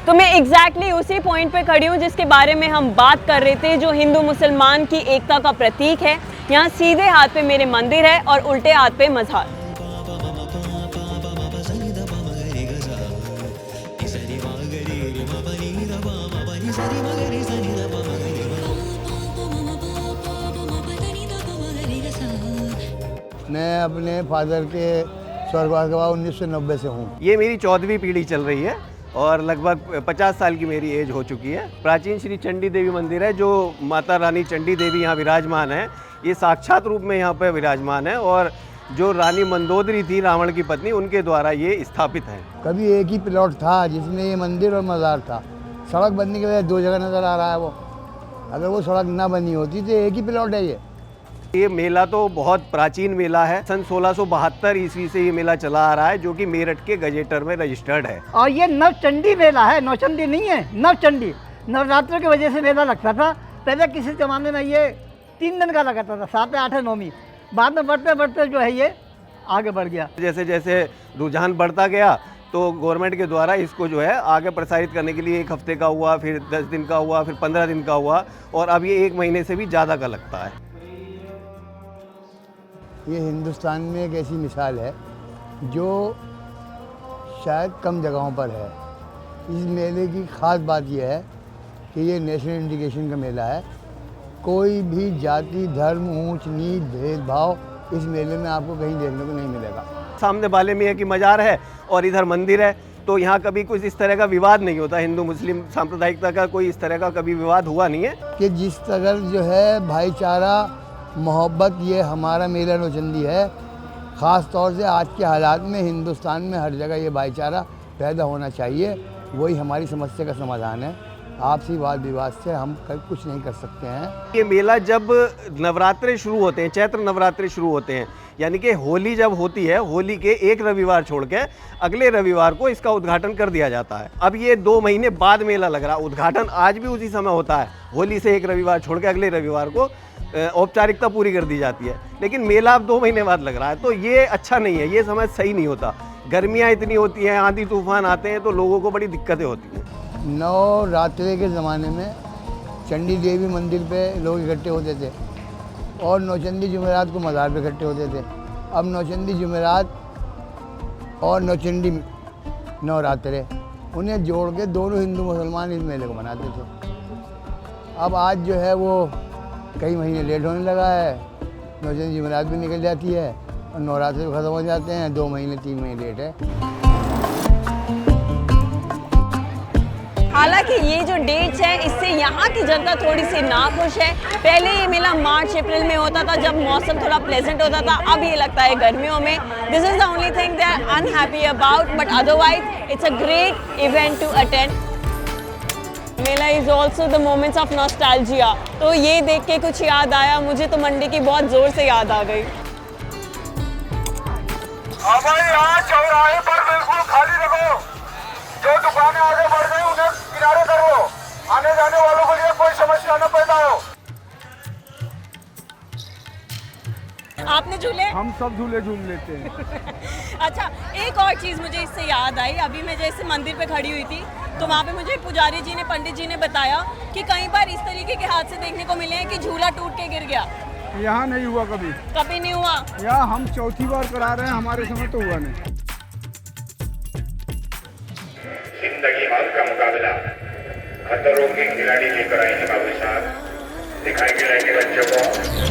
तो मैं एग्जैक्टली उसी पॉइंट पे खड़ी हूँ जिसके बारे में हम बात कर रहे थे, जो हिंदू मुसलमान की एकता का प्रतीक है। यहाँ सीधे हाथ पे मेरे मंदिर है और उल्टे हाथ पे मज़ार। मैं अपने फादर के स्वर्गवास के बाद 1990 से हूँ। ये मेरी 14वीं पीढ़ी चल रही है और लगभग 50 साल की मेरी एज हो चुकी है। प्राचीन श्री चंडी देवी मंदिर है, जो माता रानी चंडी देवी यहाँ विराजमान है। ये साक्षात रूप में यहाँ पर विराजमान है और जो रानी मंदोदरी थी, रावण की पत्नी, उनके द्वारा ये स्थापित है। कभी एक ही प्लॉट था जिसमें ये मंदिर और मज़ार था। सड़क बनने की वजह से दो जगह नज़र आ रहा है वो। अगर वो सड़क ना बनी होती तो एक ही प्लॉट है ये मेला तो बहुत प्राचीन मेला है। सन 1672 ईस्वी से ये मेला चला आ रहा है, जो कि मेरठ के गजेटर में रजिस्टर्ड है। और ये नवचंडी मेला है, नौचंडी नहीं है, नवचंडी। नवरात्रों की वजह से मेला लगता था। पहले किसी ज़माने में ये 3 दिन का लगाता था, 7, 8, 9वीं। बाद में बढ़ते बढ़ते जो है ये आगे बढ़ गया। जैसे जैसे रुझान बढ़ता गया तो गवर्नमेंट के द्वारा इसको जो है आगे प्रसारित करने के लिए 1 हफ्ते का हुआ, फिर 10 दिन का हुआ, फिर 15 दिन का हुआ और अब ये 1 महीने से भी ज़्यादा का लगता है। ये हिंदुस्तान में एक ऐसी मिसाल है जो शायद कम जगहों पर है। इस मेले की ख़ास बात यह है कि ये नेशनल इंडिकेशन का मेला है। कोई भी जाति, धर्म, ऊंच नीच, भेदभाव इस मेले में आपको कहीं देखने को नहीं मिलेगा। सामने बाले मियाँ की मज़ार है और इधर मंदिर है, तो यहाँ कभी कुछ इस तरह का विवाद नहीं होता। हिंदू मुस्लिम सांप्रदायिकता का कोई इस तरह का कभी विवाद हुआ नहीं है कि जिस तरह जो है भाईचारा, मोहब्बत, ये हमारा मेला नौचंदी है। ख़ास तौर से आज के हालात में हिंदुस्तान में हर जगह ये भाईचारा पैदा होना चाहिए। वही हमारी समस्या का समाधान है। आपसी वाद विवाद से हम कुछ नहीं कर सकते हैं। ये मेला जब नवरात्रे शुरू होते हैं, चैत्र नवरात्रे शुरू होते हैं, यानी कि होली जब होती है, होली के एक रविवार छोड़ के अगले रविवार को इसका उद्घाटन कर दिया जाता है। अब ये 2 महीने बाद मेला लग रहा है। उद्घाटन आज भी उसी समय होता है, होली से एक रविवार छोड़ के अगले रविवार को औपचारिकता पूरी कर दी जाती है। लेकिन मेला अब 2 महीने बाद लग रहा है, तो ये अच्छा नहीं है, ये समय सही नहीं होता। गर्मियाँ इतनी होती हैं, आंधी तूफान आते हैं, तो लोगों को बड़ी दिक्कतें होती हैं। नवरात्रे के ज़माने में चंडी देवी मंदिर पे लोग इकट्ठे होते थे और नौचंदी जुमेरात को मज़ार पे इकट्ठे होते थे। अब नौचंदी जुमेरात और नौचंडी नवरात्रे, उन्हें जोड़ के दोनों हिंदू मुसलमान इस मेले को मनाते थे। अब आज जो है वो कई महीने लेट होने लगा है। नौचंदी जुमेरात भी निकल जाती है और नवरात्रे भी ख़त्म हो जाते हैं। 2 महीने 3 महीने लेट है। हालांकि ये जो डेट्स है, इससे यहाँ की जनता थोड़ी सी नाखुश है। पहले ये मेला मार्च अप्रैल में होता था, जब मौसम थोड़ा प्लेजेंट होता था। अब ये लगता है गर्मियों में। This is the only thing they are unhappy about, but otherwise it's a great event to attend. Mela is also the moments of nostalgia. तो ये देख के कुछ याद आया मुझे, तो मंडी की बहुत ज़ोर से याद आ गई। यहाँ चौराहे पर बिल्कुल खाली रखो। जो दुकानें आगे बढ़ गई उन्हें किनारे करो, आने जाने वालों के लिए कोई समस्या न पैदा हो। आपने झूले? हम सब झूले झूल लेते हैं। अच्छा, एक और चीज़ मुझे इससे याद आई। अभी मैं जैसे मंदिर पे खड़ी हुई थी, तो वहाँ पे मुझे पुजारी जी ने, पंडित जी ने बताया कि कई बार इस तरीके के हादसे देखने को मिले हैं कि झूला टूट के गिर गया। यहाँ नहीं हुआ कभी। कभी नहीं हुआ? यहाँ हम चौथी बार करा रहे हैं, हमारे समय तो हुआ नहीं। जिंदगी हाथ का मुकाबला खतरों के खिलाड़ी लेकर आएंगे बाबू साहब, दिखाएंगे बच्चों को।